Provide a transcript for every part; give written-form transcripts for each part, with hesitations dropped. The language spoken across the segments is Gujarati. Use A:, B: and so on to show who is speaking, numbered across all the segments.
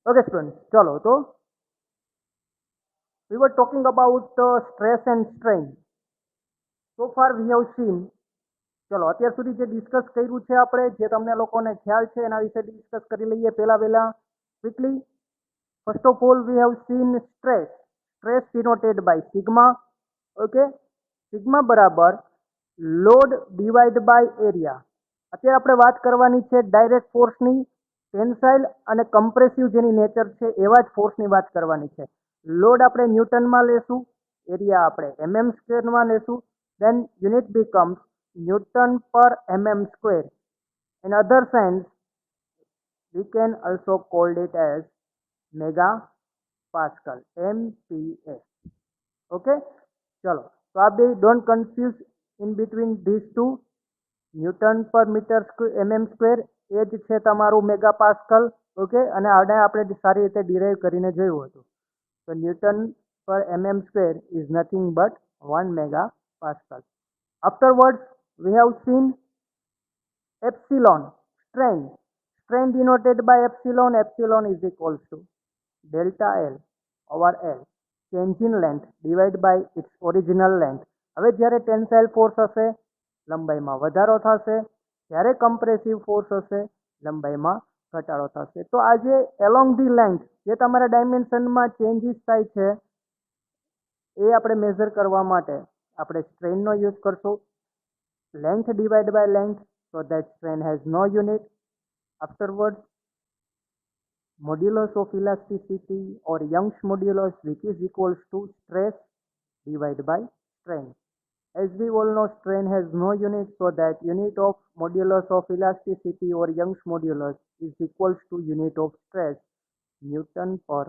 A: Okay, students. चलो तो we were talking about stress and strain. So far we have seen. ચલો અત્યાર સુધી જે ડિસ્કસ કર્યું છે આપણે જે તમને લોકોને ખ્યાલ છે એના વિશે ડિસ્કસ કરી લઈએ પહેલા quickly. First of all we have seen stress. Stress denoted by sigma. Okay, sigma બરાબર લોડ ડિવાઈડ બાય એરિયા. અત્યારે આપણે વાત કરવાની છે ડાયરેક્ટ ફોર્સની, ટેન્સાઇલ અને કમ્પ્રેસિવ જેની નેચર છે એવા જ ફોર્સની વાત કરવાની છે. લોડ આપણે ન્યૂટનમાં લેશું, એરિયા આપણે mm² લેશું. then unit becomes Newton per mm square. In other sense, we can also call it as mega pascal, MPa. Okay, ચલો તો આ બે don't confuse in between this two. Newton per metre mm square એ જ છે તમારું મેગા પાસ્કલ. ઓકે, અને આને આપણે સારી રીતે ડિરાઈવ કરીને જોયું હતું. તો ન્યૂટન પર mm square is nothing but 1 mega pascal. Afterwards, we have seen epsilon, strain. Strain denoted by epsilon. Epsilon is equals to delta L over L. Change in length divided by its original length. હવે જ્યારે ટેન્સાઇલ ફોર્સ હશે લંબાઈમાં વધારો થશે, જ્યારે કમ્પ્રેસિવ ફોર્સ હશે લંબાઈમાં ઘટાડો થશે. તો આજે એલોંગ ધી લેન્થ જે તમારા ડાયમેન્શનમાં ચેન્જીસ થાય છે એ આપણે મેઝર કરવા માટે આપણે સ્ટ્રેનનો યુઝ કરશું. length divided by length, so that strain has no unit. Afterwards, modulus of elasticity or Young's modulus, which is equals to stress divided by strain. As we all know, strain has no unit, so that unit of modulus of elasticity or Young's modulus is equals to unit of stress, Newton per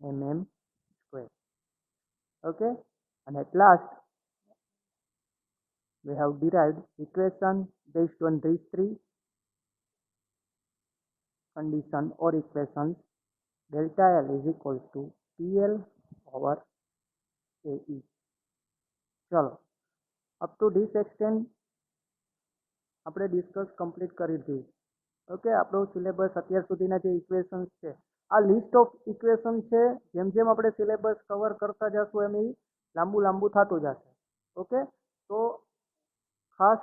A: mm square. Okay, and at last we have derived equation based on these three condition or equations. Delta L is equals to PL over AE. ચલો, અપ ટુ ધીસ એક્સટેન્ટ આપણે ડિસ્કસ કમ્પ્લીટ કરી દીધી. ઓકે, આપણો સિલેબસ અત્યાર સુધીના જે ઇક્વેશન્સ છે આ લિસ્ટ ઓફ ઇક્વેશન છે. જેમ જેમ આપણે સિલેબસ કવર કરતા જશું એમ એ લાંબુ થતું જશે. ઓકે, તો ખાસ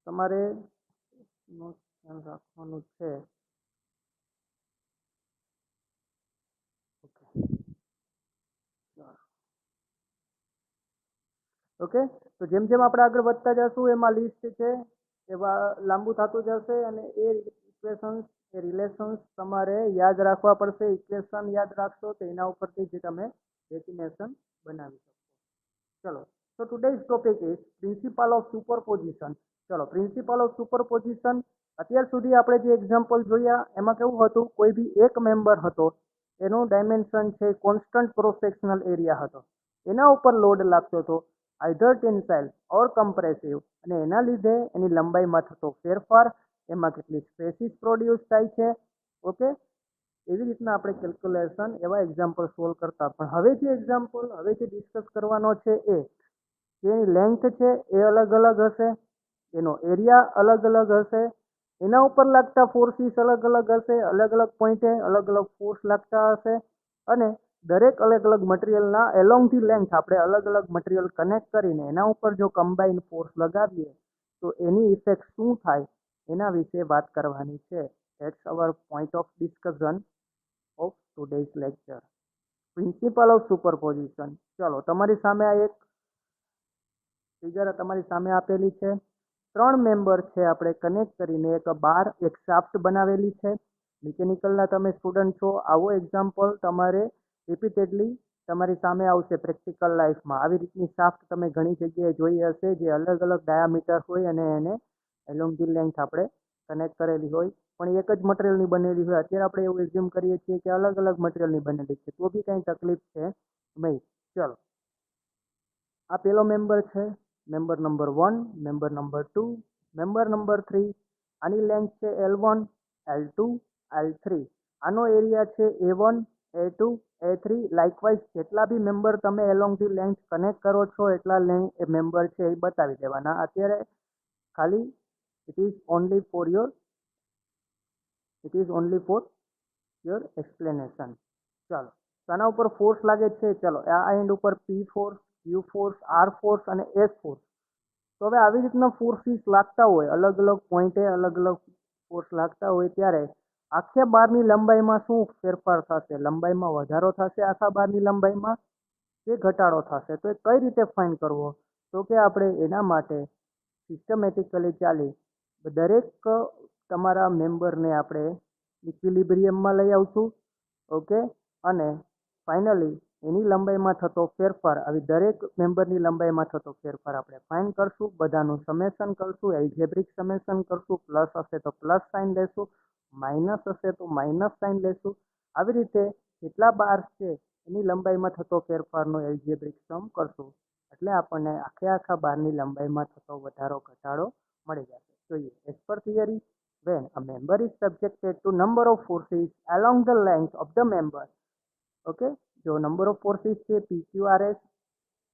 A: તમારે ધ્યાન રાખવાનું છે. ઓકે, તો જેમ જેમ આપણે આગળ વધતા જશું એમાં લિસ્ટ છે એવા લાંબુ થતું જશે અને એ ઇક્વેશન્સ એ રિલેશન્સ તમારે યાદ રાખવા પડશે. ઇક્વેશન યાદ રાખશો તો એના ઉપરથી જ તમે ડેફિનેશન બનાવી શકશો. ચલો, તો today's topic is principal of superposition. ચલો, પ્રિન્સિપલ ઓફ સુપરપોઝિશન અત્યાર સુધી આપણે જે એક્ઝામ્પલ જોયા એમાં કેવું હતું, કોઈ બી એક મેમ્બર હતો એનું ડાયમેન્શન છે કોન્સ્ટન્ટ ક્રોસ સેક્શનલ એરિયા હતો, એના ઉપર લોડ લાગતો હતો આઈધર ટેન્સાઇલ ઓર કમ્પ્રેસિવ, અને એના લીધે એની લંબાઈમાં થતો ફેરફાર, એમાં કેટલી સ્ટ્રેસીસ પ્રોડ્યુસ થાય છે. ઓકે, એવી રીતના આપણે કેલ્ક્યુલેશન એવા એક્ઝામ્પલ સોલ્વ કરતા. પણ હવે જે એક્ઝામ્પલ હવે જે ડિસ્કસ કરવાનો છે એ જેની લેન્થ છે એ અલગ અલગ હશે, એનો એરિયા અલગ અલગ હશે, એના ઉપર લાગતા ફોર્સીસ અલગ અલગ હશે, અલગ અલગ પોઈન્ટે અલગ અલગ ફોર્સ લાગતા હશે, અને દરેક અલગ અલગ મટીરિયલના એલોંગ ધી લેન્થ આપણે અલગ અલગ મટીરિયલ કનેક્ટ કરીને એના ઉપર જો કમ્બાઈન ફોર્સ લગાવીએ તો એની ઇફેક્ટ શું થાય એના વિશે વાત કરવાની છે. That's our point of discussion of today's lecture, principle of superposition. ચલો, તમારી સામે આ એક ફિગર તમારી સામે આપેલી છે. 3 મેમ્બર છે આપણે કનેક્ટ કરીને એક બાર એક શાફ્ટ બનાવેલી છે. મિકેનિકલના તમે સ્ટુડન્ટ છો, આવો એક્ઝામ્પલ તમારે રિપીટેડલી તમારી સામે આવશે પ્રેક્ટિકલ લાઈફમાં. આવી રીતની શાફ્ટ તમે ઘણી જગ્યાએ જોઈ હશે જે અલગ અલગ ડાયામીટર હોય અને એને એલોંગ ધી લેન્થ આપણે કનેક્ટ કરેલી હોય, પણ એક જ મટીરિયલની બનેલી હોય. અત્યારે આપણે એવું એઝ્યુમ કરીએ છીએ કે અલગ અલગ મટીરિયલની બનેલી છે, તો બી કંઈ તકલીફ છે નહીં. ચલો, આ પેલો મેમ્બર છે, member number 1, member number 2, member number 3. આની લેન્થ છે L1, L2, L3. આનો એરિયા છે A1, A2, A3. લાઇકવાઇઝ જેટલા બી મેમ્બર તમે એલોંગ ધી લેન્થ કનેક્ટ કરો છો એટલા મેમ્બર છે એ બતાવી દેવાના. અત્યારે ખાલી it is only for your it is only for your explanation. ચાલો, તો આના ઉપર ફોર્સ લાગે છે. ચાલો, આ એન્ડ ઉપર P force, U force, R force અને એસ ફોર્સ. તો હવે આવી રીતના ફોર્સીસ લાગતા હોય, અલગ અલગ પોઈન્ટે અલગ અલગ ફોર્સ લાગતા હોય, ત્યારે આખે બારની લંબાઈમાં શું ફેરફાર થશે? લંબાઈમાં વધારો થશે આખા બારની લંબાઈમાં, કે ઘટાડો થશે? તો એ કઈ રીતે ફાઇન્ડ કરવો? તો કે આપણે એના માટે સિસ્ટમેટિકલી ચાલી દરેક તમારા મેમ્બરને આપણે ઇક્વિલિબ્રિયમમાં લઈ આવશું. ઓકે, અને ફાઇનલી એની લંબાઈમાં થતો ફેરફાર, આવી દરેક મેમ્બરની લંબાઈમાં થતો ફેરફાર આપણે ફાઇન્ડ કરશું. બધાનું સમેશન કરશું, એલ્જેબ્રિક સમેશન કરશું. પ્લસ હશે તો પ્લસ સાઇન લેશું, માઇનસ હશે તો માઇનસ સાઇન લેશું. આવી રીતે જેટલા બાર છે એની લંબાઈમાં થતો ફેરફારનો એલ્જેબ્રિક સમ કરશું. એટલે આપણને આખા બારની લંબાઈમાં થતો વધારો ઘટાડો મળી જશે. જોઈએ, as per theory, when a member is subjected to number of forces along the length of the member, okay, જો number of forces છે PQRS,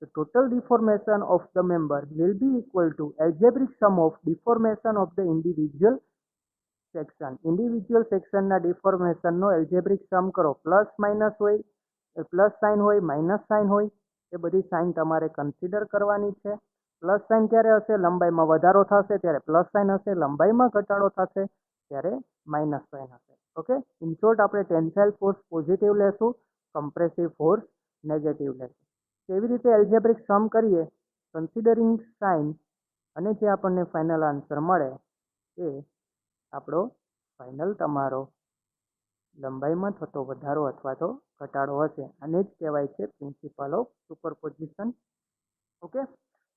A: the total deformation of the member will be equal to algebraic sum of deformation of the individual section. Individual સેક્શનના ડિફોર્મેશનનો એલ્જેબ્રિક સમ કરો. પ્લસ માઇનસ હોય, પ્લસ સાઇન હોય, માઇનસ સાઇન હોય, એ બધી સાઇન તમારે કન્સિડર કરવાની છે. પ્લસ સાઇન ક્યારે હશે? લંબાઈમાં વધારો થશે ત્યારે પ્લસ સાઇન હશે, લંબાઈમાં ઘટાડો થશે ત્યારે માઇનસ સાઇન હશે. ઓકે, ઇન શોર્ટ આપણે ટેન્સાઇલ ફોર્સ પોઝિટિવ લેશું, કમ્પ્રેસિવ ફોર્સ નેગેટિવ લેશું. કેવી રીતે એલ્જેબ્રિક સમ કરીએ કન્સિડરિંગ સાઇન, અને જે આપણને ફાઇનલ આન્સર મળે એ આપણો ફાઇનલ તમારો લંબાઈમાં થતો વધારો અથવા તો ઘટાડો હશે. આને જ કહેવાય છે પ્રિન્સિપલ ઓફ સુપરપોઝિશન. ઓકે,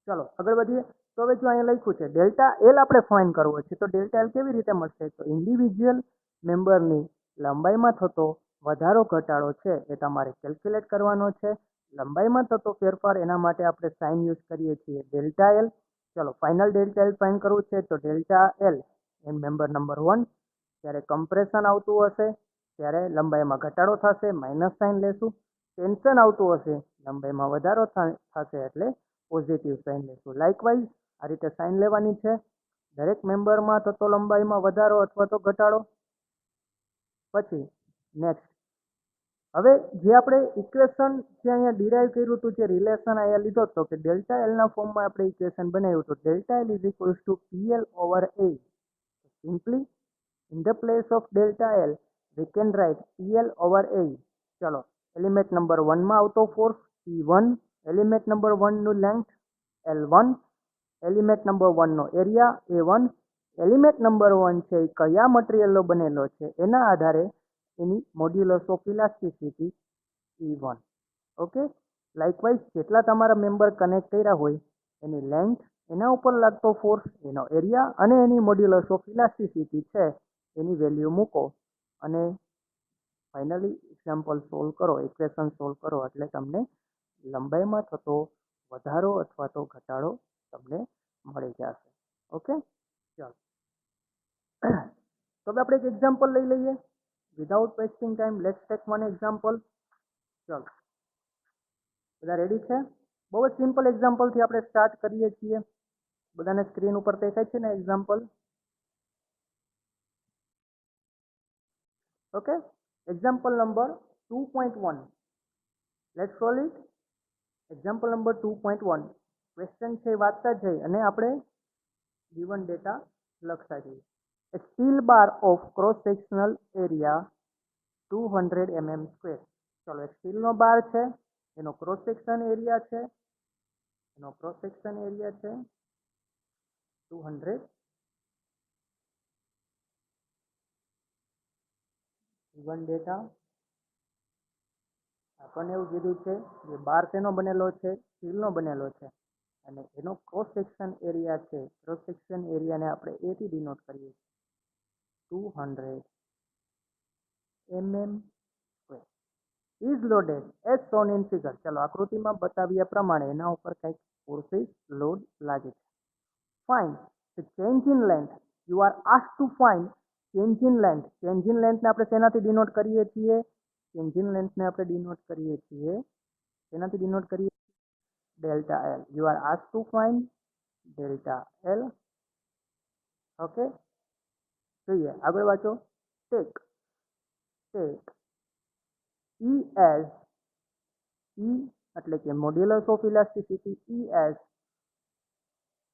A: ચાલો આગળ વધીએ. તો હવે જો અહીંયા લખ્યું છે ડેલ્ટા એલ આપણે ફાઇન્ડ કરવો છે, તો ડેલ્ટા એલ કેવી રીતે મળશે? તો ઇન્ડિવિજ્યુઅલ મેમ્બરની લંબાઈમાં થતો વધારો ઘટાડો છે એ તમારે કેલ્ક્યુલેટ કરવાનો છે. લંબાઈમાં થતો ફેરફાર, એના માટે આપણે સાઇન યુઝ કરીએ છીએ ડેલ્ટા એલ. ચલો, ફાઇનલ ડેલ્ટા એલ ફાઇન્ડ કરવું છે, તો delta L N member number 1, ત્યારે કમ્પ્રેશન આવતું હશે ત્યારે લંબાઈમાં ઘટાડો થશે, માઇનસ સાઇન લેશું. ટેન્શન આવતું હશે લંબાઈમાં વધારો થશે એટલે પોઝિટિવ સાઇન લેશું. લાઇકવાઇઝ આ રીતે સાઇન લેવાની છે દરેક મેમ્બરમાં થતો લંબાઈમાં વધારો અથવા તો ઘટાડો. પછી નેક્સ્ટ, હવે જે આપણે ઇક્વેશન જે અહીંયા ડિરાઈવ કર્યું હતું, જે રિલેશન અહીંયા લીધો હતો કે ડેલ્ટા એલના ફોર્મમાં આપણે ઇક્વેશન બનાવ્યું હતું, delta L is equals to PL over A. Simply in the place of delta L we can write PL over A. ચલો, એલિમેન્ટ નંબર 1 માં આવતો ફોર્સ P1, એલિમેન્ટ નંબર 1 નું લેન્થ L1, એલિમેન્ટ નંબર 1 નો એરિયા A1, એલિમેન્ટ નંબર 1 છે એ કયા મટીરિયલનો બનેલો છે એના આધારે એની modulus of elasticity E1. Okay, likewise જેટલા તમારા મેમ્બર કનેક્ટ કર્યા હોય એની લેન્થ, એના ઉપર લાગતો ફોર્સ, એનો એરિયા અને એની મોડ્યુલસ ઓફ ઇલાસ્ટિસિટી છે એની વેલ્યુ મૂકો અને ફાઇનલી એક્ઝામ્પલ સોલ્વ કરો, ઇક્વેશન સોલ્વ કરો એટલે તમને લંબાઈમાં થતો વધારો અથવા તો ઘટાડો તમને મળી જશે. ઓકે, ચાલો તો હવે આપણે એક એક્ઝામ્પલ લઈ લઈએ. Without wasting time let's take one example. ચાલો, બધા રેડી છે? બહુ જ સિમ્પલ એક્ઝામ્પલથી આપણે સ્ટાર્ટ કરીએ છીએ. બધાને સ્ક્રીન ઉપર દેખાય છે ને example? Okay, example number 2.1. Let's solve it. Example number 2.1. Question છે વાંચતા જઈ અને આપણે given ડેટા લખતા જઈએ. A steel bar of cross sectional area 200 mm square. ચલો, એક સ્ટીલનો બાર છે, એનો ક્રોસ સેક્શન એરિયા છે 200 given ડેટા. આપણને એવું કીધું છે કે બાર શેનો બનેલો છે? સ્ટીલનો બનેલો છે, અને એનો ક્રોસ સેક્શન એરિયા છે, ક્રોસ સેક્શન એરિયાને આપણે A થી ડિનોટ કરીએ છીએ 200 mm square. Is loaded as shown in figure. ચાલો, આકૃતિમાં બતાવ્યા પ્રમાણે એના ઉપર કંઈક ફોર્સિસ લોડ લાગે છે. Find the change in length. You are asked to find change in length. Change in લેન્થને આપણે શેનાથી ડિનોટ કરીએ છીએ? ચેન્જ ઇન લેન્થને આપણે ડિનોટ કરીએ છીએ શેનાથી ડિનોટ કરીએ? Delta L. You are asked to find delta L. Okay, જોઈએ આગળ વાંચો. ટેક E as E એટલે કે modulus of elasticity E as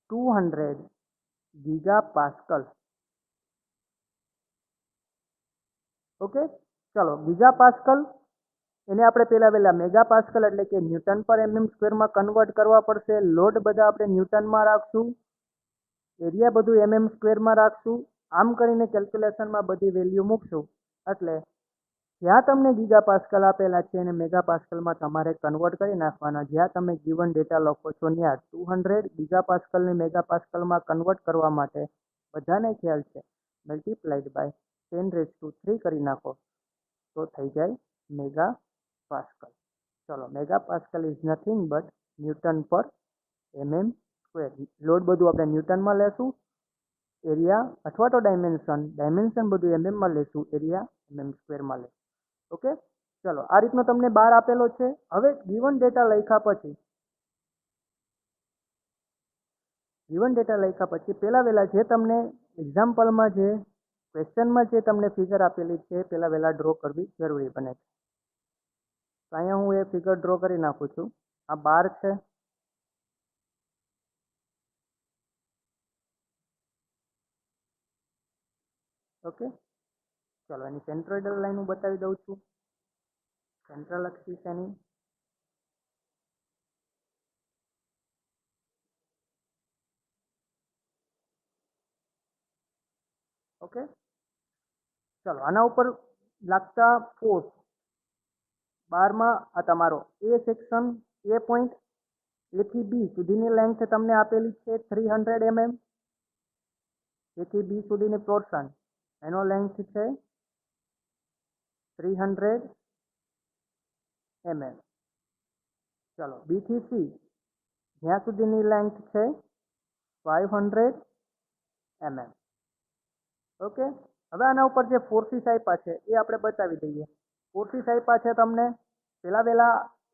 A: 200 gigapascal. Okay, ચલો ગીગાપાસ્કલ એને આપણે પહેલા મેગાપાસ્કલ એટલે કે ન્યૂટન પર mm સ્ક્વેરમાં કન્વર્ટ કરવા પડશે. લોડ બધા આપણે ન્યૂટનમાં રાખશું, એરિયા બધું mm સ્ક્વેરમાં રાખશું. આમ કરીને કેલ્ક્યુલેશનમાં બધી વેલ્યુ મૂકશું એટલે જ્યાં તમને ગીગાપાસ્કલ આપેલા છે એને મેગાપાસ્કલમાં તમારે કન્વર્ટ કરી નાખવાના. જ્યાં તમે ગિવન ડેટા લખો છો ત્યાં 200 ગીગાપાસ્કલને મેગાપાસ્કલમાં કન્વર્ટ કરવા માટે બધાને ખ્યાલ છે મલ્ટીપ્લાઇડ બાય 10³ કરી નાખો તો થઈ જાય મેગાપાસ્કલ. ચલો મેગાપાસ્કલ ઇઝ નથિંગ બટ ન્યૂટન પર mm સ્ક્વેર. લોડ બધું આપણે ન્યૂટનમાં લેશું, એરિયા અથવા તો ડાયમેન્શન બધું mm માં લેશું, એરિયા mm સ્ક્વેરમાં લેશું. ઓકે, ચલો આ રીતનો તમને બાર આપેલો છે. હવે ગિવન ડેટા લખ્યા પછી પહેલા જે તમને એક્ઝામ્પલમાં જે ક્વેશ્ચનમાં જે તમને ફિગર આપેલી છે પહેલા ડ્રો કરવી જરૂરી બને છે. તો અહીંયા હું એ ફિગર ડ્રો કરી નાખું છું. આ બાર છે. ઓકે, ચલો એની સેન્ટ્રોઇડલ લાઈન હું બતાવી દઉં છું. સેન્ટ્રલ એક્સિસ એની ઓકે. ચલો આના ઉપર લાગતા ફોર્સ બારમાં આ તમારો એ સેક્શન એ પોઈન્ટ એ થી બી સુધીની લેન્થ તમને આપેલી છે 300 mm. એ થી બી સુધીની પોર્શન એનો લેન્થ છે 300 mm. ચલો બી થી સી જ્યાં સુધીની લેન્થ છે 500 mm. ઓકે, હવે આના ઉપર જે ફોર્સીસ આપ્યા છે એ આપણે બતાવી દઈએ. ફોર્સીસ આપ્યા છે તમને પહેલા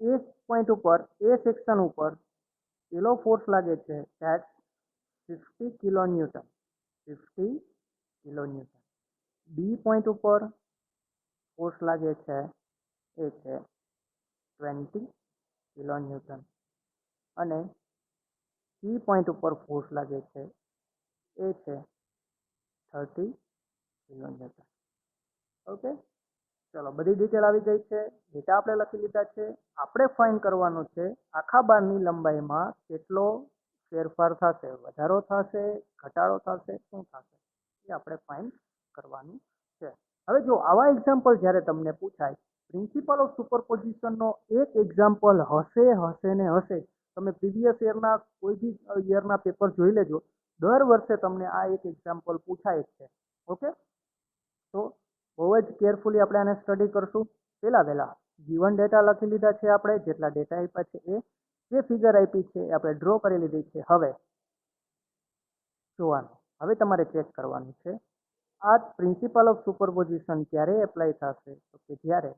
A: એ પોઈન્ટ ઉપર એ સેક્શન ઉપર પેલો ફોર્સ લાગે છે ધેટ 50 કિલોન્યુટન. બી પોઈન્ટ ઉપર ફોર્સ લાગે છે એ છે 20 કિલોન્યુટન અને સી પોઈન્ટ ઉપર ફોર્સ લાગે છે એ છે 30 કિલોન્યુટન. ઓકે, ચલો બધી ડિટેલ આવી ગઈ છે. ડેટા આપણે લખી લીધા છે. આપણે ફાઇન્ડ કરવાનું છે આખા બારની લંબાઈમાં કેટલો ફેરફાર થશે, વધારો થશે, ઘટાડો થશે, શું થશે એ આપણે ફાઇન્ડ કરવાનું છે. હવે જો આવા એક્ઝામ્પલ જ્યારે તમને પૂછાય, પ્રિન્સિપલ ઓફ સુપરપોઝિશનનો એક એક્ઝામ્પલ હશે. તમે પ્રીવિયસ યરના કોઈ બી યરના પેપર જોઈ લેજો, દર વર્ષે તમને આ એક એક્ઝામ્પલ પૂછાય જ છે. ઓકે, તો બહુ જ કેરફુલી આપણે આને સ્ટડી કરશું. પહેલા ગિવન ડેટા લખી લીધા છે આપણે, જેટલા ડેટા આપ્યા છે એ, જે ફિગર આપી છે એ આપણે ડ્રો કરી લીધી છે. હવે જોવાનું, હવે તમારે ચેક કરવાનું છે આ પ્રિન્સિપલ ઓફ સુપરપોઝિશન ક્યારે એપ્લાય થશે તો કે જ્યારે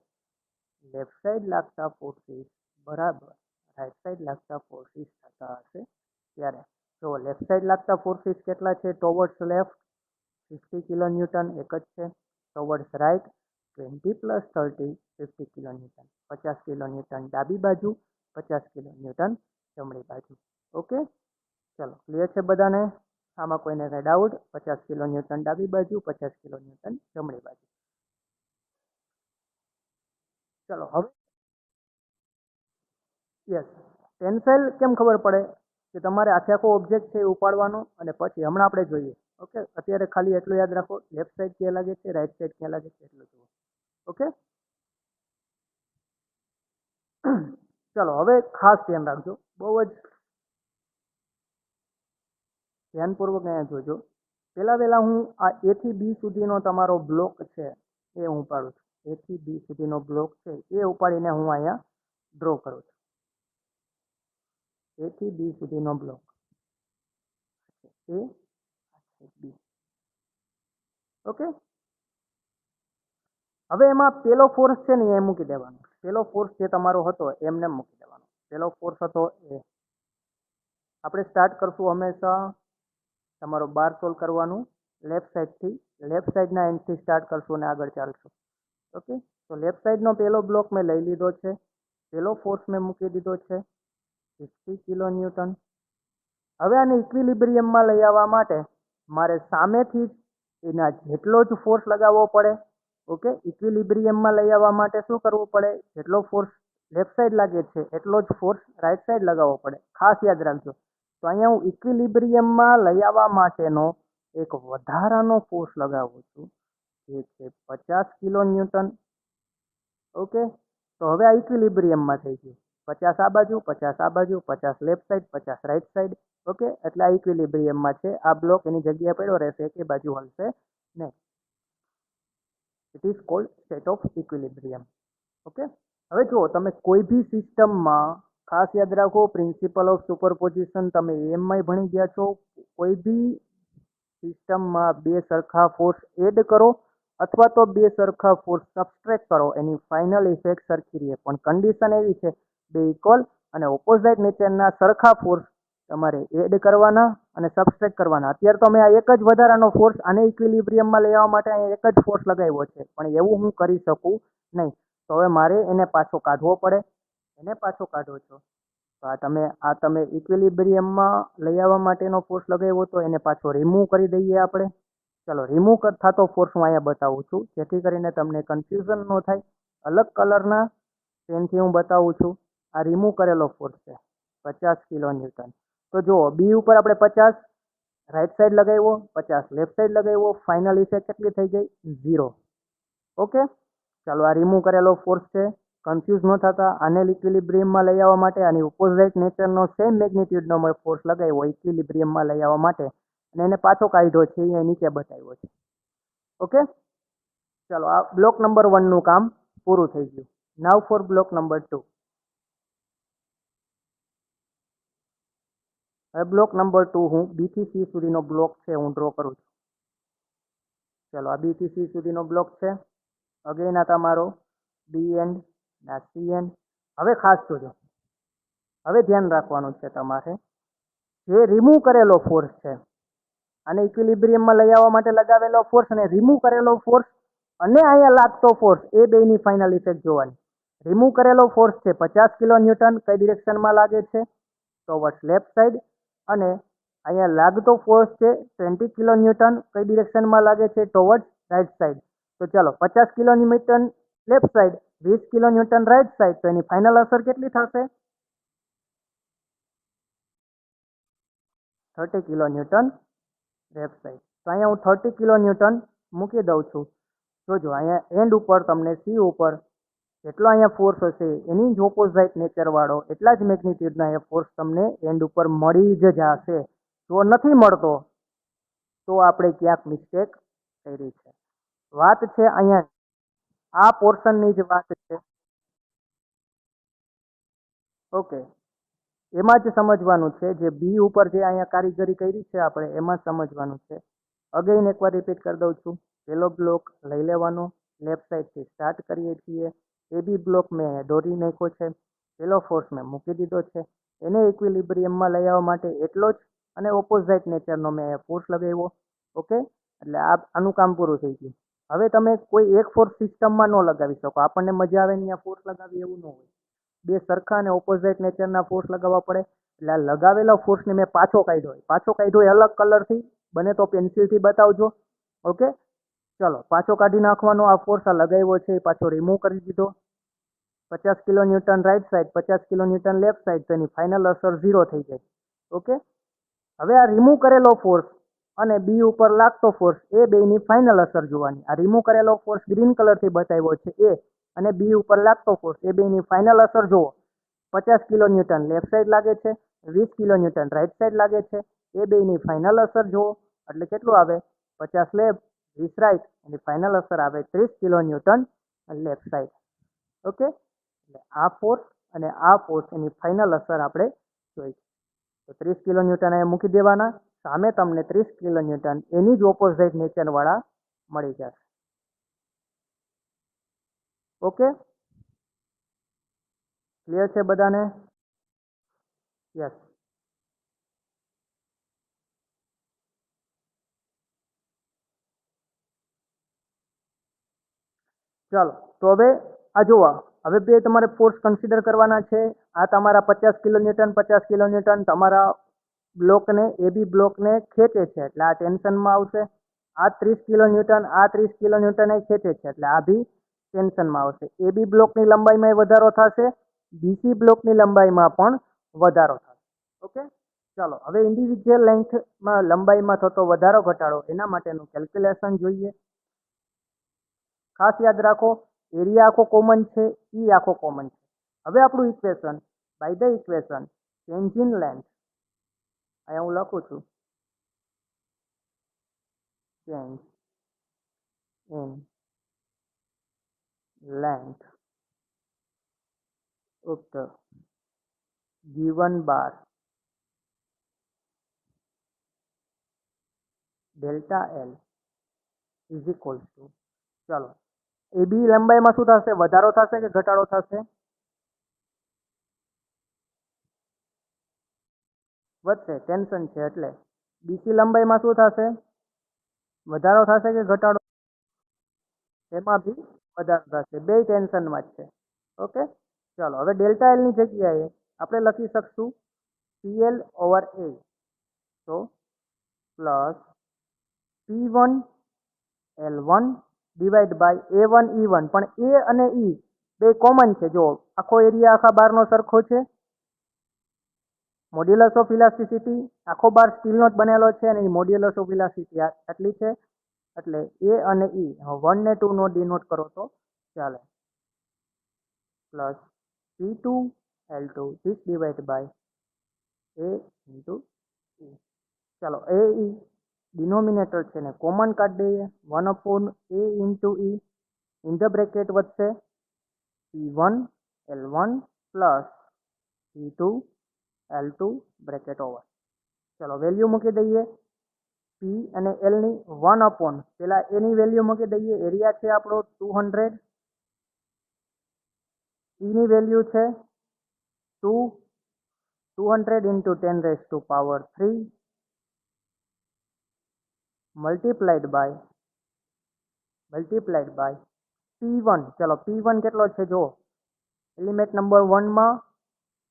A: લેફ્ટ સાઈડ લાગતા ફોર્સીસ બરાબર રાઈટ સાઈડ લાગતા ફોર્સીસ થતા હશે ત્યારે. જો લેફ્ટ સાઈડ લાગતા ફોર્સીસ કેટલા છે? ટોવર્ડ્સ લેફ્ટ 50 કિલોન્યુટન એક જ છે. ટોવર્ડ્સ રાઈટ 20 + 30 50 કિલોન્યુટન, 50 કિલોન્યુટન ડાબી બાજુ, 50 કિલોન્યુટન જમણી બાજુ. ઓકે, ચલો ક્લિયર છે બધાને? આમાં કોઈને કઈ ડાઉટ? 50 કિલોન્યુટન ડાબી બાજુ, 50 કિલોન્યુટન જમણી બાજુ. ચલો હવે યસ, ટેન્સાઇલ કેમ ખબર પડે કે તમારે આખો ઓબ્જેક્ટ છે એ ઉપાડવાનો અને પછી હમણાં આપણે જોઈએ. ઓકે, અત્યારે ખાલી એટલું યાદ રાખો, લેફ્ટ સાઈડ ક્યાં લાગે છે, રાઈટ સાઈડ ક્યાં લાગે છે એટલું જુઓ. ઓકે, ચલો હવે ખાસ ધ્યાન રાખજો, બહુ જ ધ્યાનપૂર્વક અહીંયા જોજો. પહેલા હું આ એ થી બી સુધીનો તમારો બ્લોક છે એ હું ઉપાડું છું. એ થી બી સુધીનો બ્લોક છે એ ઉપાડીને હું અહીંયા ડ્રો કરું છું. એ થી બી સુધીનો બ્લોક એ બી. ઓકે, હવે એમાં પેલો ફોર્સ છે ને એ મૂકી દેવાનો. પેલો ફોર્સ જે તમારો હતો એમને મૂકી દેવાનો. પેલો ફોર્સ હતો એ. આપણે સ્ટાર્ટ કરશું હંમેશા તમારો બાર સોલ્વ કરવાનું લેફ્ટ સાઈડના એન્ડથી સ્ટાર્ટ કરશું અને આગળ ચાલશું. ઓકે, તો લેફ્ટ સાઈડનો પહેલો બ્લોક મેં લઈ લીધો છે. પહેલો ફોર્સ મેં મૂકી દીધો છે 50 કિલો ન્યૂટન. હવે આને ઇક્વિલિબ્રિયમમાં લઈ આવવા માટે મારે સામેથી જ એના જેટલો જ ફોર્સ લગાવવો પડે. ઓકે, ઇક્વિલિબ્રિયમમાં લઈ આવવા માટે શું કરવું પડે? જેટલો ફોર્સ લેફ્ટ સાઈડ લાગે છે એટલો જ ફોર્સ રાઈટ સાઈડ લગાવવો પડે. ખાસ યાદ રાખજો. તો અહીંયા હું ઇક્વિલિબ્રિયમમાં લઈ આવવા માટેનો એક વધારાનો ફોર્સ લગાવું છું, જે છે 50 કિલો ન્યૂટન. ઓકે, તો હવે આ ઇક્વિલિબ્રિયમમાં થઈ ગયું. 50 આ બાજુ, 50 આ બાજુ, 50 left side, 50 right side. Okay, એટલે આ ઇક્વિલિબ્રિયમમાં છે. આ બ્લોક એની જગ્યાએ પડ્યો રહેશે, એક બાજુ હલશે નહીં. It is called state of equilibrium. Okay, હવે જુઓ, તમે કોઈ બી સિસ્ટમમાં ખાસ યાદ રાખો, પ્રિન્સિપલ ઓફ સુપરપોઝિશન તમે એમમાં ભણી ગયા છો. કોઈ બી સિસ્ટમમાં બે સરખા ફોર્સ એડ કરો અથવા તો બે સરખા ફોર્સ સબસ્ટ્રેક્ટ કરો, એની ફાઇનલ ઇફેક્ટ સરખી રહે. પણ કન્ડિશન એવી છે, બે ઇક્વલ અને ઓપોઝિટ નેચરના સરખા ફોર્સ તમારે એડ કરવાના અને સબસ્ટ્રેક્ટ કરવાના. અત્યારે તો મેં આ એક જ વધારાનો ફોર્સ આને ઇક્વિલિબ્રિયમમાં લેવા માટે એક જ ફોર્સ લગાવ્યો છે, પણ એવું હું કરી શકું નહીં. તો હવે મારે એને પાછો કાઢવો પડે. એને પાછો કાઢો છો તો તમે ઇક્વિલિબ્રિયમમાં લઈ આવવા માટેનો ફોર્સ લગાવ્યો તો એને પાછો રિમૂવ કરી દઈએ આપણે. ચલો, રિમૂવ થતો ફોર્સ હું અહીંયા બતાવું છું, જેથી કરીને તમને કન્ફ્યુઝન ન થાય. અલગ કલરના પેનથી હું બતાવું છું. આ રિમૂવ કરેલો ફોર્સ છે 50 કિલો ન્યૂટન. તો જુઓ, બી ઉપર આપણે 50 રાઈટ સાઈડ લગાવ્યો, 50 લેફ્ટ સાઈડ લગાવ્યો. ફાઇનલ ઇફેક્ટ કેટલી થઈ ગઈ? 0. ઓકે, ચાલો, આ રિમૂવ કરેલો ફોર્સ છે. કન્ફ્યુઝ ન થતા, આને ઇક્વિલિબ્રિયમમાં લઈ આવવા માટે આની ઓપોઝિટ નેચરનો સેમ મેગ્નિટ્યુડનો મેં ફોર્સ લગાવ્યો ઇક્વિલિબ્રિયમમાં લઈ આવવા માટે, અને એને પાછો કાઢ્યો છે, અહીંયા નીચે બતાવ્યો છે. ઓકે, ચાલો, આ બ્લોક નંબર 1નું કામ પૂરું થઈ ગયું. નાવ ફોર બ્લોક નંબર 2. હવે બ્લોક નંબર 2 હું બી થી સી સુધીનો બ્લોક છે હું ડ્રો કરું છું. ચલો, આ બી થી સી સુધીનો બ્લોક છે. અગેન આ તમારો બી એન્ડ ના સી એન્ડ. હવે ખાસ જોજો, હવે ધ્યાન રાખવાનું છે તમારે, જે રિમૂવ કરેલો ફોર્સ છે અને ઇક્વિલિબ્રિયમમાં લઈ આવવા માટે લગાવેલો ફોર્સ અને રિમૂવ કરેલો ફોર્સ અને અહીંયા લાગતો ફોર્સ, એ બેની ફાઇનલ ઇફેક્ટ જોવાની. રિમૂવ કરેલો ફોર્સ છે 50 કિલો ન્યૂટન. કઈ ડિરેક્શનમાં લાગે છે? ટોવર્ડ્સ લેફ્ટ સાઈડ. અને અહીંયા લાગતો ફોર્સ છે 20 કિલો ન્યૂટન. કઈ ડિરેક્શનમાં લાગે છે? ટોવર્ડ્સ રાઈટ સાઈડ. તો ચાલો, 50 kilo newton left side, 20 kilo newton right side. તો એની ફાઇનલ અસર કેટલી થશે? 30 કિલો ન્યૂટન લેફ્ટ સાઈડ. તો અહીંયા હું 30 કિલો ન્યૂટન મૂકી દઉં છું. જોજો, અહીંયા એન્ડ ઉપર તમને સી ઉપર જેટલો અહીંયા ફોર્સ હશે એની જ ઓપોઝિટ નેચરવાળો એટલા જ મેગ્નિટ્યુડના એ ફોર્સ તમને એન્ડ ઉપર મળી જ જશે. જો નથી મળતો તો આપણે ક્યાંક મિસ્ટેક કરી છે. વાત છે અહીંયા આ પોર્શનની જ વાત છે. ઓકે, એમાં જ સમજવાનું છે, જે બી ઉપર જે અહીંયા કારીગરી કરી છે આપણે એમાં સમજવાનું છે. અગેન એકવાર રિપીટ કરી દઉં છું. પહેલો બ્લોક લઈ લેવાનો, લેફ્ટ સાઈડથી સ્ટાર્ટ કરીએ છીએ. એ બી બ્લોક મેં દોરી નાખ્યો છે. પહેલો ફોર્સ મેં મૂકી દીધો છે. એને ઇક્વિલિબ્રિયમમાં લઈ આવવા માટે એટલો જ અને ઓપોઝિટ નેચરનો મેં ફોર્સ લગાવ્યો. ઓકે, એટલે આનું કામ પૂરું થઈ ગયું. હવે તમે કોઈ એક ફોર્સ સિસ્ટમમાં ન લગાવી શકો. આપણને મજા આવે ને ફોર્સ લગાવી એવું ન હોય. બે સરખા અને ઓપોઝિટ નેચરના ફોર્સ લગાવવા પડે. એટલે આ લગાવેલા ફોર્સને મેં પાછો કાઢ્યો એ અલગ કલરથી, બને તો પેન્સિલથી બતાવજો. ઓકે, ચલો, પાછો કાઢી નાખવાનો. આ ફોર્સ આ લગાવ્યો છે એ પાછો રિમૂવ કરી દીધો. 50 kilo newton right side, 50 kilo newton left side. તો એની ફાઇનલ અસર 0 થઈ જાય. ઓકે, હવે આ રિમૂવ કરેલો ફોર્સ અને બી ઉપર લાગતો ફોર્સ, એ બેની ફાઇનલ અસર જોવાની. આ રિમૂવ કરેલો ફોર્સ ગ્રીન કલરથી બતાવ્યો છે એ, અને બી ઉપર લાગતો ફોર્સ, એ બેની ફાઇનલ અસર જુઓ. 50 કિલો ન્યૂટન લેફ્ટ સાઈડ લાગે છે, 20 કિલો ન્યૂટન રાઈટ સાઈડ લાગે છે. એ બેની ફાઇનલ અસર જુઓ. એટલે કેટલું આવે? 50 લેફ્ટ, 20 રાઈટ. એની ફાઇનલ અસર આવે 30 kilo newton left side. Okay, એટલે આ ફોર્સ અને આ ફોર્સ એની ફાઇનલ અસર આપણે જોઈ. તો 30 કિલો ન્યૂટન અહીંયા મૂકી દેવાના. સામે તમને 30 કિલો ન્યૂટન એની જ ઓપોઝિટ નેચરવાળા મળી જશે. ઓકે, ક્લિયર છે બધાને? યસ. ચાલો તો હવે આ જુઓ, હવે બે તમારે ફોર્સ કન્સિડર કરવાના છે. આ તમારા 50 કિલો ન્યૂટન તમારા બ્લોકને એબી બ્લોકને ખેંચે છે એટલે આ ટેન્શનમાં આવશે. આ 30 કિલો ન્યૂટન આ 30 કિલો ન્યૂટન એ ખેંચે છે એટલે આ બી ટેન્શનમાં આવશે. એબી બ્લોકની લંબાઈમાં વધારો થશે, બીસી બ્લોકની લંબાઈમાં પણ વધારો થશે. ઓકે, ચાલો હવે ઇન્ડિવિજ્યુઅલ લેન્થમાં લંબાઈમાં થતો વધારો ઘટાડો એના માટેનું કેલ્ક્યુલેશન જોઈએ. ખાસ યાદ રાખો, એરિયા આખો કોમન છે, ઈ આખો કોમન છે. હવે આપણું equation, by the equation change in length, અહીંયા હું લખું છું change in length of the given bar delta L is equals to, ચાલો એ બી લંબાઈમાં શું થશે, વધારો થશે કે ઘટાડો થશે? વધશે, ટેન્શન છે એટલે. બીસી લંબાઈમાં શું થશે, વધારો થશે કે ઘટાડો? એમાં બી વધારો થશે, બે ટેન્શનમાં જ છે. ઓકે, ચાલો હવે ડેલ્ટા એલ ની જગ્યાએ આપણે લખી શકશું PL ઓવર A, તો plus P1 L1 divide by A1 E1, પણ A અને E બે કોમન છે. જો આખો એરિયા આખા બારનો સરખો છે. મોડ્યુલસ ઓફ ઇલાસ્ટિસિટી આખો બાર સ્ટીલનો જ બનેલો છે અને મોડ્યુલસ ઓફ ઇલાસ્ટિસિટી આટલી છે. એટલે A અને E 1 ને 2 નો ડિનોટ કરો તો ચાલે. Plus P2 L2 this divide by A into E. ચાલો A E ડિનોમિનેટર છે ને કોમન કાઢી દઈએ, 1/A into E in the bracket વધશે P1 L1 plus P2 L2 bracket over. ચાલો વેલ્યુ મૂકી દઈએ P અને L ની 1/, પેલા A ની વેલ્યુ મૂકી દઈએ. એરિયા છે આપણો 200, E ની વેલ્યુ છે 200 ઇન્ટુ 10⁻³ મલ્ટીપ્લાઈડ બાય P1. ચલો P1 કેટલો છે જો, એલિમેન્ટ નંબર 1માં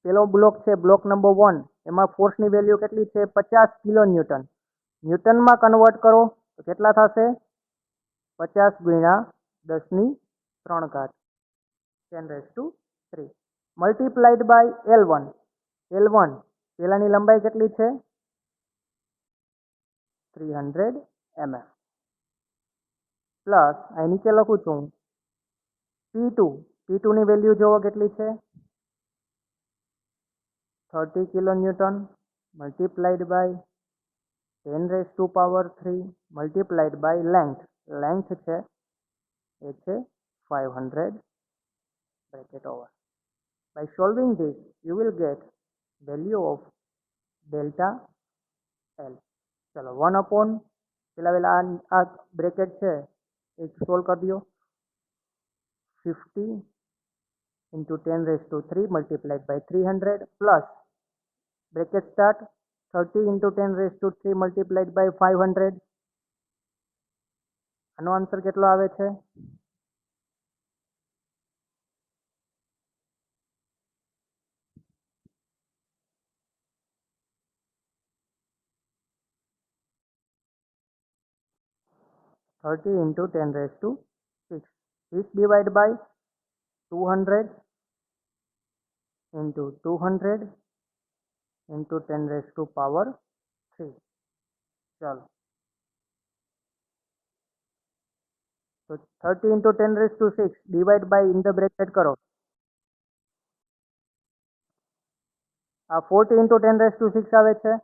A: પેલો બ્લોક છે, બ્લોક નંબર 1, એમાં ફોર્સની વેલ્યુ કેટલી છે 50 કિલો ન્યૂટન. ન્યૂટનમાં કન્વર્ટ કરો તો કેટલા થશે, 50 ગુણ્યા 10⁻³ 10⁻³ મલ્ટીપ્લાઈડ બાય L1. પેલાની લંબાઈ કેટલી છે 300 mm પ્લસ અહીં નીચે લખું છું P2 ની વેલ્યુ જોવો કેટલી છે 30 kilo newton multiplied by 10⁻³ multiplied by length છે એ છે 500 bracket over. By solving this you will get value of delta L. ચલો 1/, પેલા આ બ્રેકેટ છે એ સોલ્વ કરી દો. 50 into 10⁻³ multiplied by 300 plus bracket start 30 into 10⁻³ multiplied by 500. આનો આન્સર કેટલો આવે છે 30 into 10⁻6. This divided by 200 into 200 into 10⁻³ ચાલો તો 30 into 10⁻6 divide by in the bracket કરો. આ 40 into 10⁻6 આવે છે.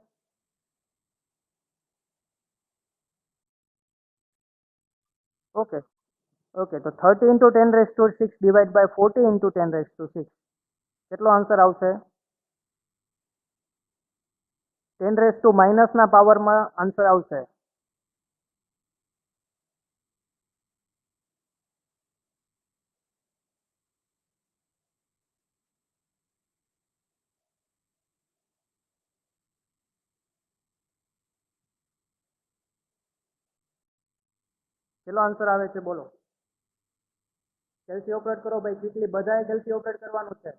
A: ઓકે તો 30 into 10⁻6 ડિવાઈડ બાય 40 into 10⁻6 કેટલો આન્સર આવશે 10⁻⁻ ના પાવરમાં આન્સર આવશે. કેટલો આન્સર આવે છે બોલો. કેલ્ક્યુલેટ કરો ભાઈ ક્વિકલી, બધાએ કેલ્ક્યુલેટ કરવાનું છે.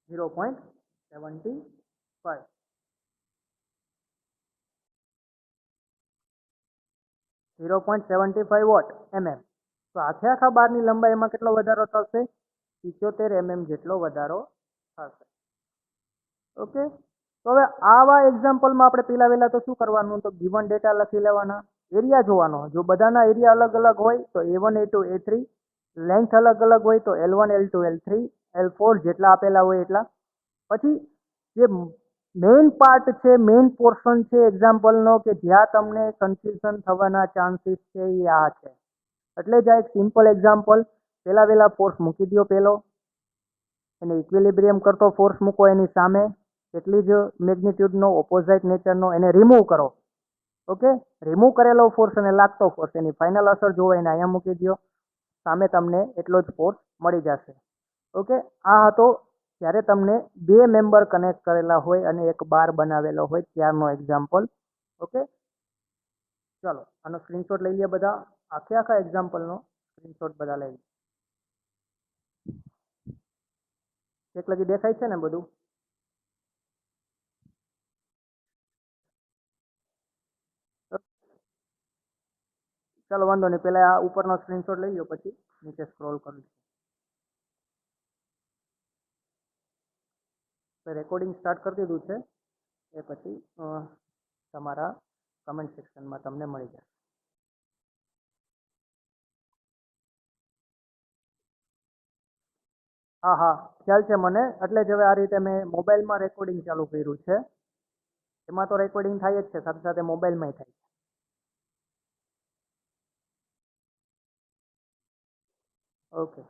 A: 0.75. 0.75 વોટ mm. તો આખે આખા બારની લંબાઈમાં કેટલો વધારો થશે? 75 mm જેટલો વધારો થશે. ઓકે, તો હવે આવા એક્ઝામ્પલમાં આપણે પેલા વહેલા તો શું કરવાનું? તો ગિવન ડેટા લખી લેવાના, એરિયા જોવાનો. જો બધાના એરિયા અલગ અલગ હોય તો A1 A2 A3, લેન્થ અલગ અલગ હોય તો L1 L2 L3 L4 જેટલા આપેલા હોય એટલા. પછી જે મેઇન પાર્ટ છે, મેઇન પોર્શન છે એક્ઝામ્પલનો, કે જ્યાં તમને કન્ફ્યુઝન થવાના ચાન્સીસ છે એ આ છે. એટલે જ આ એક સિમ્પલ એક્ઝામ્પલ, પહેલા વહેલા ફોર્સ મૂકી દો. પહેલો એને ઇક્વિલિબ્રિયમ કરતો ફોર્સ મૂકો એની સામે, એટલી જ મેગ્નિટ્યુડનો ઓપોઝાઇટ નેચરનો એને રિમૂવ કરો. ઓકે, રિમૂવ કરેલો ફોર્સ અને લાગતો ફોર્સ એની ફાઇનલ અસર જોવો એને અહીંયા મૂકી દો, સામે તમને એટલો જ ફોર્સ મળી જશે. ઓકે, આ હતો જ્યારે તમને બે મેમ્બર કનેક્ટ કરેલા હોય અને એક બાર બનાવેલો હોય ત્યારનો એક્ઝામ્પલ. ઓકે, ચાલો આનો સ્ક્રીનશોટ લઈ લઈએ બધા, આખે આખા એક્ઝામ્પલનો સ્ક્રીનશોટ બધા લઈ લઈએ. એક લગી દેખાય છે ને બધું? ચાલો વાંધો નહીં, પહેલા આ ઉપરનો સ્ક્રીનશોટ લઈ લો પછી નીચે સ્ક્રોલ કરું. રેકોર્ડિંગ સ્ટાર્ટ કરી દીધું છે, એ પછી તમારા કમેન્ટ સેક્શનમાં તમને મળી જશે. હા હા, ખ્યાલ છે મને. એટલે જ હવે આ રીતે મેં મોબાઈલમાં રેકોર્ડિંગ ચાલુ કર્યું છે. એમાં તો રેકોર્ડિંગ થાય જ છે, સાથે સાથે મોબાઈલમાંય થાય. ઓકે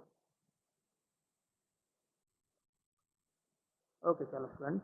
A: ઓકે, ચાલો ફ્રેન્ડ.